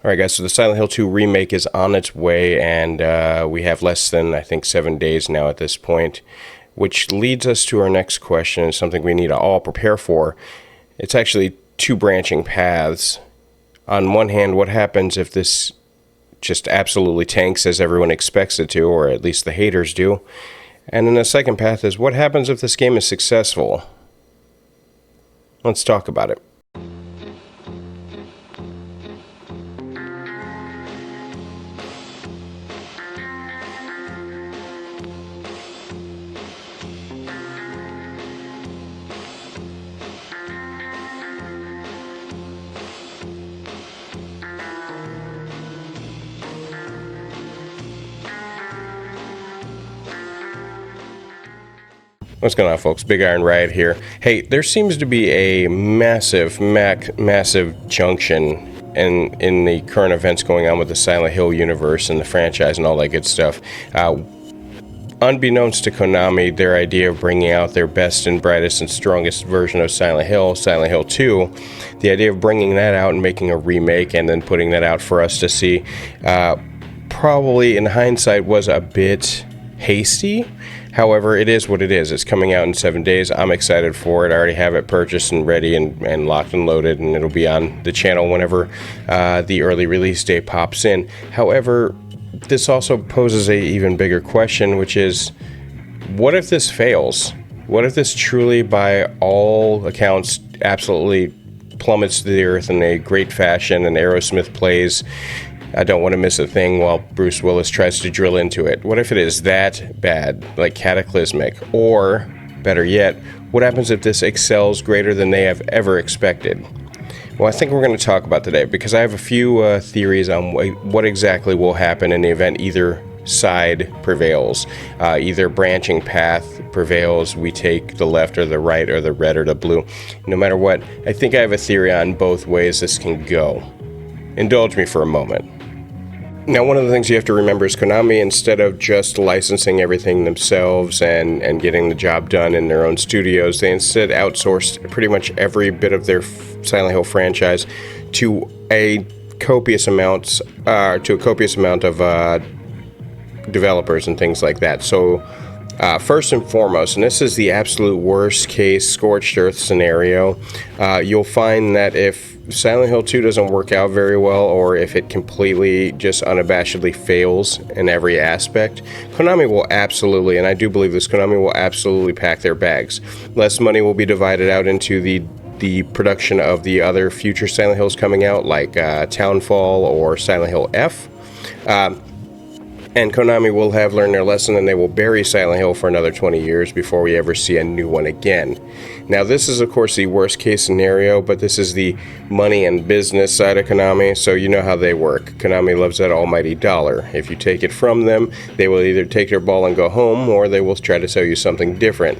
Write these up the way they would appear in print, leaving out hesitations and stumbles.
Alright guys, so the Silent Hill 2 remake is on its way, and we have less than, I think, 7 days now at this point, which leads us to our next question, something we need to all prepare for. It's actually two branching paths. On one hand, what happens if this just absolutely tanks as everyone expects it to, or at least the haters do? And then the second path is, what happens if this game is successful? Let's talk about it. What's going on, folks? Big Iron Riot here. Hey, there seems to be a massive junction in the current events going on with the Silent Hill universe and the franchise and all that good stuff. Unbeknownst to Konami, their idea of bringing out their best and brightest and strongest version of Silent Hill 2, the idea of bringing that out and making a remake and then putting that out for us to see, probably in hindsight was a bit hasty. However, it is what it is. It's coming out in 7 days. I'm excited for it. I already have it purchased and ready and locked and loaded, and it'll be on the channel whenever the early release date pops in. However, this also poses a even bigger question, which is, what if this fails? What if this truly, by all accounts, absolutely plummets to the earth in a great fashion and Aerosmith plays I Don't Want to Miss a Thing while Bruce Willis tries to drill into it? What if it is that bad, like cataclysmic? Or, better yet, what happens if this excels greater than they have ever expected? Well, I think we're going to talk about today, because I have a few theories on what exactly will happen in the event either side prevails. Either branching path prevails, we take the left or the right or the red or the blue. No matter what, I think I have a theory on both ways this can go. Indulge me for a moment. Now, one of the things you have to remember is Konami, instead of just licensing everything themselves and getting the job done in their own studios, they instead outsourced pretty much every bit of their Silent Hill franchise to a copious amount of developers and things like that. So, first and foremost, and this is the absolute worst case scorched earth scenario, you'll find that if Silent Hill 2 doesn't work out very well, or if it completely just unabashedly fails in every aspect, Konami will absolutely, and I do believe this, Konami will absolutely pack their bags. Less money will be divided out into the production of the other future Silent Hills coming out, like Townfall or Silent Hill F. And Konami will have learned their lesson, and they will bury Silent Hill for another 20 years before we ever see a new one again. Now, this is, of course, the worst case scenario, but this is the money and business side of Konami, so you know how they work. Konami loves that almighty dollar. If you take it from them, they will either take their ball and go home, or they will try to sell you something different.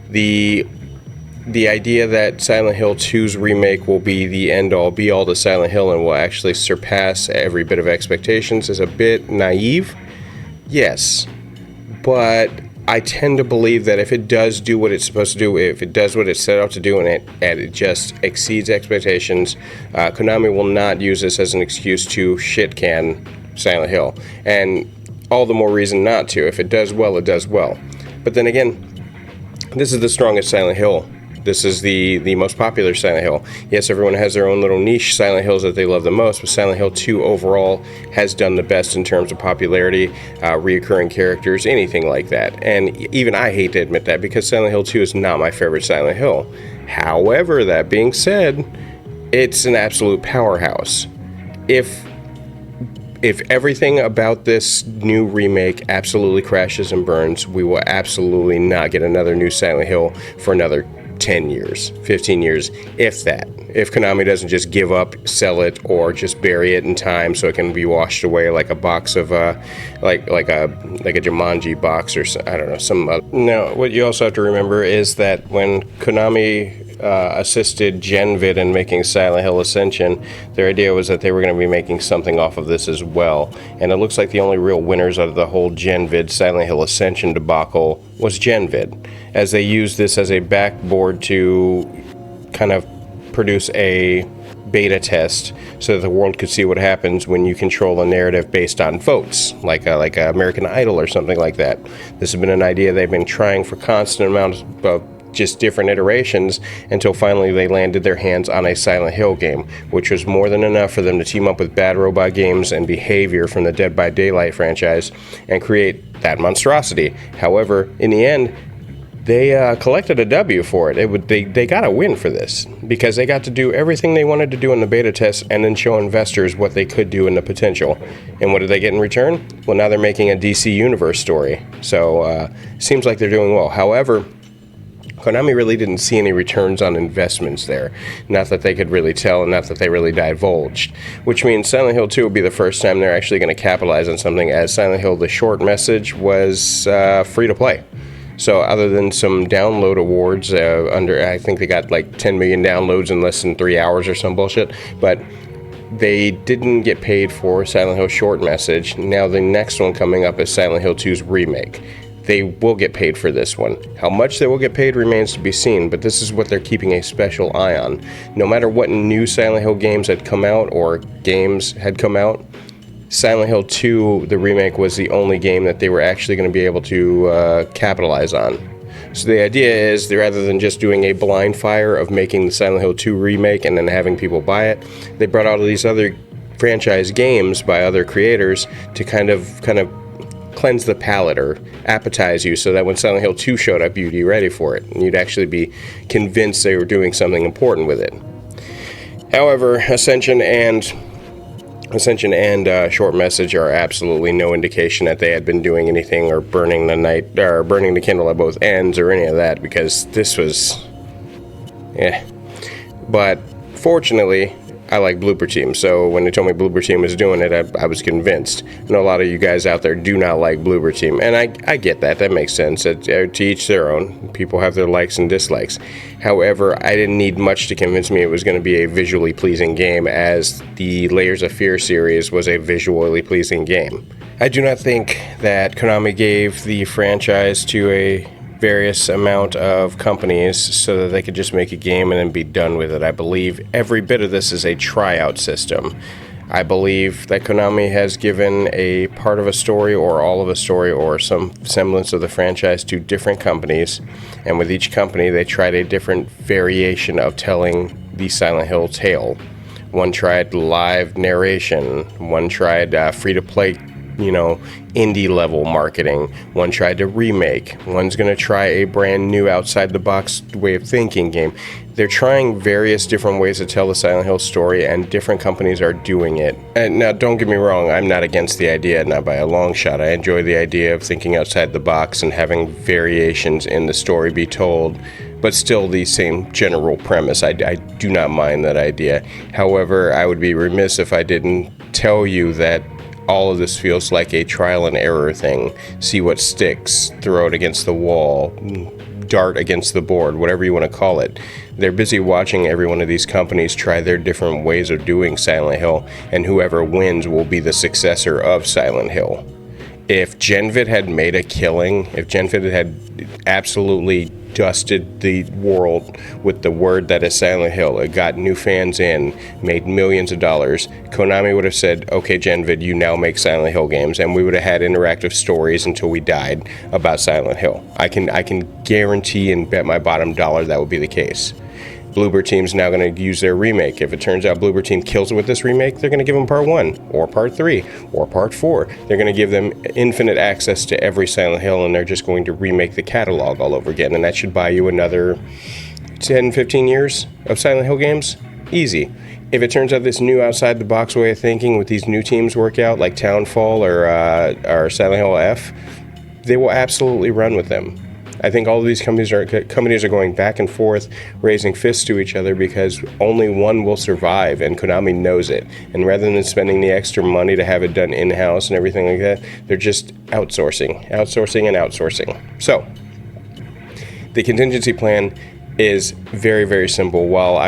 The idea that Silent Hill 2's remake will be the end-all, be-all to Silent Hill and will actually surpass every bit of expectations is a bit naive. Yes, but I tend to believe that if it does do what it's supposed to do, if it does what it's set out to do, and it just exceeds expectations, Konami will not use this as an excuse to shit-can Silent Hill. And all the more reason not to. If it does well, it does well. But then again, this is the strongest Silent Hill. This is the most popular Silent Hill. Yes, everyone has their own little niche Silent Hills that they love the most, but Silent Hill 2 overall has done the best in terms of popularity, reoccurring characters, anything like that. And even I hate to admit that, because Silent Hill 2 is not my favorite Silent Hill. However, that being said, it's an absolute powerhouse. If everything about this new remake absolutely crashes and burns, we will absolutely not get another new Silent Hill for another 10 years, 15 years, if that. If Konami doesn't just give up, sell it, or just bury it in time so it can be washed away like a box of, like a Jumanji box, or I don't know, some other. Now, what you also have to remember is that when Konami assisted Genvid in making Silent Hill Ascension, their idea was that they were going to be making something off of this as well. And it looks like the only real winners out of the whole Genvid Silent Hill Ascension debacle was Genvid, as they used this as a backboard to kind of produce a beta test so that the world could see what happens when you control a narrative based on votes, like American Idol or something like that. This has been an idea they've been trying for constant amounts of just different iterations until finally they landed their hands on a Silent Hill game, which was more than enough for them to team up with Bad Robot Games and Behavior from the Dead by Daylight franchise and create that monstrosity. However, in the end, they collected a W for it. They got a win for this because they got to do everything they wanted to do in the beta test and then show investors what they could do in the potential. And what did they get in return? Well, now they're making a DC Universe story. So seems like they're doing well. However, Konami really didn't see any returns on investments there. Not that they could really tell, and not that they really divulged. Which means Silent Hill 2 will be the first time they're actually going to capitalize on something, as Silent Hill, the short message, was free to play. So other than some download awards, I think they got like 10 million downloads in less than 3 hours or some bullshit, but they didn't get paid for Silent Hill short message. Now the next one coming up is Silent Hill 2's remake. They will get paid for this one. How much they will get paid remains to be seen, but this is what they're keeping a special eye on. No matter what new Silent Hill games had come out or games had come out, Silent Hill 2, the remake, was the only game that they were actually going to be able to capitalize on. So the idea is, rather than just doing a blind fire of making the Silent Hill 2 remake and then having people buy it, they brought out all these other franchise games by other creators to kind of cleanse the palate or appetize you, so that when Silent Hill 2 showed up, you'd be ready for it, and you'd actually be convinced they were doing something important with it. However, Ascension and Short Message are absolutely no indication that they had been doing anything or burning the candle at both ends or any of that, because this was, But fortunately, I like Bloober Team, so when they told me Bloober Team was doing it, I was convinced. I know a lot of you guys out there do not like Bloober Team, and I get that. That makes sense. To each their own. People have their likes and dislikes. However, I didn't need much to convince me it was going to be a visually pleasing game, as the Layers of Fear series was a visually pleasing game. I do not think that Konami gave the franchise to a various amount of companies so that they could just make a game and then be done with it. I believe every bit of this is a tryout system. I believe that Konami has given a part of a story or all of a story or some semblance of the franchise to different companies, and with each company they tried a different variation of telling the Silent Hill tale. One tried live narration, one tried free-to-play, indie level marketing. One tried to remake. One's going to try a brand new outside the box way of thinking game. They're trying various different ways to tell the Silent Hill story, and different companies are doing it. And now, don't get me wrong, I'm not against the idea, not by a long shot. I enjoy the idea of thinking outside the box and having variations in the story be told, but still the same general premise. I do not mind that idea. However, I would be remiss if I didn't tell you that all of this feels like a trial and error thing. See what sticks, throw it against the wall, dart against the board, whatever you want to call it. They're busy watching every one of these companies try their different ways of doing Silent Hill, and whoever wins will be the successor of Silent Hill. If Genvid had made a killing, if Genvid had absolutely dusted the world with the word that is Silent Hill, it got new fans in, made millions of dollars, Konami would have said, okay, Genvid, you now make Silent Hill games, and we would have had interactive stories until we died about Silent Hill. I can guarantee and bet my bottom dollar that would be the case. Bloober Team's now going to use their remake. If it turns out Bloober Team kills it with this remake, they're going to give them Part 1, or Part 3, or Part 4. They're going to give them infinite access to every Silent Hill, and they're just going to remake the catalog all over again. And that should buy you another 10, 15 years of Silent Hill games. Easy. If it turns out this new outside-the-box way of thinking with these new teams work out, like Townfall or Silent Hill F, they will absolutely run with them. I think all of these companies are going back and forth, raising fists to each other, because only one will survive, and Konami knows it. And rather than spending the extra money to have it done in-house and everything like that, they're just outsourcing. So, the contingency plan is very, very simple. While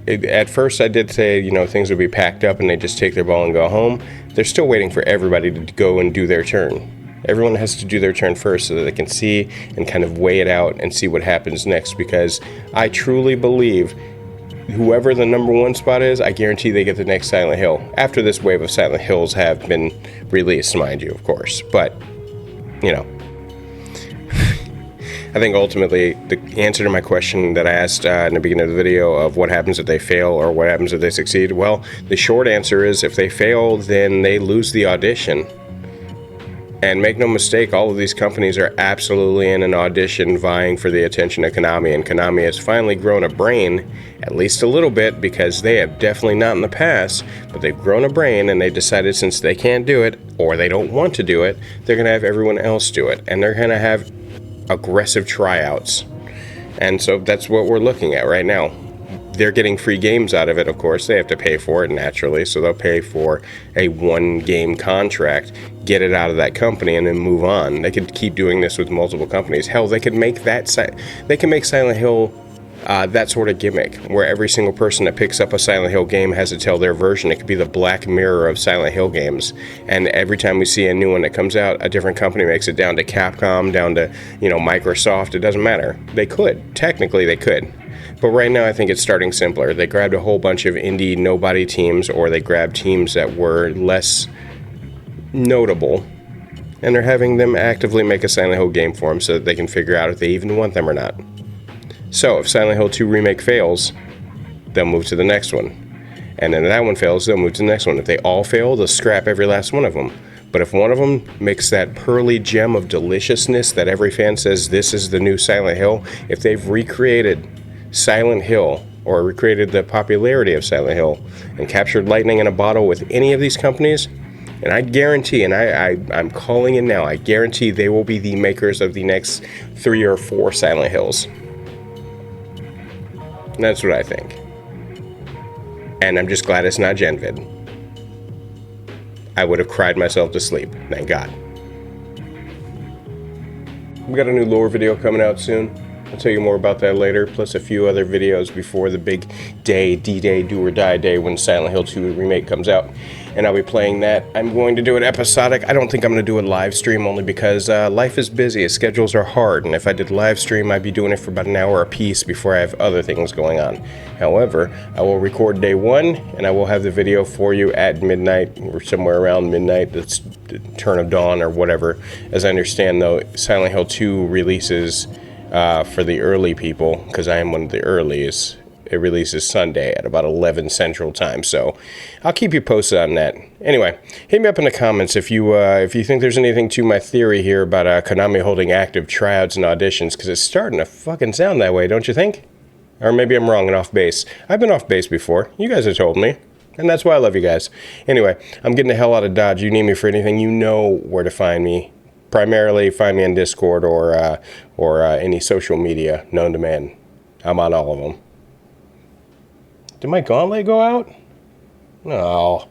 at first I did say, things would be packed up and they just take their ball and go home, they're still waiting for everybody to go and do their turn. Everyone has to do their turn first so that they can see and kind of weigh it out and see what happens next, because I truly believe whoever the #1 spot is, I guarantee they get the next Silent Hill. After this wave of Silent Hills have been released, mind you, of course. But, you know, I think ultimately the answer to my question that I asked in the beginning of the video of what happens if they fail or what happens if they succeed, well, the short answer is if they fail, then they lose the audition. And make no mistake, all of these companies are absolutely in an audition vying for the attention of Konami, and Konami has finally grown a brain, at least a little bit, because they have definitely not in the past, but they've grown a brain and they decided since they can't do it, or they don't want to do it, they're going to have everyone else do it, and they're going to have aggressive tryouts. And so that's what we're looking at right now. They're getting free games out of it, of course. They have to pay for it naturally, so they'll pay for a 1-game contract, get it out of that company, and then move on. They could keep doing this with multiple companies. Hell, they could make they can make Silent Hill that sort of gimmick, where every single person that picks up a Silent Hill game has to tell their version. It could be the Black Mirror of Silent Hill games, and every time we see a new one that comes out, a different company makes it, down to Capcom, down to, you know, Microsoft. It doesn't matter. They could. Technically, they could. But right now, I think it's starting simpler. They grabbed a whole bunch of indie nobody teams, or they grabbed teams that were less notable, and they're having them actively make a Silent Hill game for them so that they can figure out if they even want them or not. So if Silent Hill 2 Remake fails, they'll move to the next one. And then if that one fails, they'll move to the next one. If they all fail, they'll scrap every last one of them. But if one of them makes that pearly gem of deliciousness that every fan says this is the new Silent Hill, if they've recreated Silent Hill, or recreated the popularity of Silent Hill, and captured lightning in a bottle with any of these companies, and I guarantee, and I'm calling it now, I guarantee they will be the makers of the next 3 or 4 Silent Hills. And that's what I think. And I'm just glad it's not GenVid. I would have cried myself to sleep, thank God. We got a new lore video coming out soon. I'll tell you more about that later, plus a few other videos before the big day, D-Day, Do or Die Day, when Silent Hill 2 Remake comes out. And I'll be playing that. I'm going to do it episodic. I don't think I'm going to do a live stream, only because life is busy. Schedules are hard, and if I did live stream, I'd be doing it for about an hour a piece before I have other things going on. However, I will record day 1, and I will have the video for you at midnight, or somewhere around midnight. That's the turn of dawn or whatever. As I understand, though, Silent Hill 2 releases for the early people, because I am one of the earliest. It releases Sunday at about 11 Central Time, so I'll keep you posted on that. Anyway, hit me up in the comments if you think there's anything to my theory here about Konami holding active tryouts and auditions, because it's starting to fucking sound that way, don't you think? Or maybe I'm wrong and off base. I've been off base before. You guys have told me, and that's why I love you guys. Anyway, I'm getting the hell out of Dodge. You need me for anything, you know where to find me. Primarily, find me on Discord or any social media known to man. I'm on all of them. Did my gauntlet go out? No.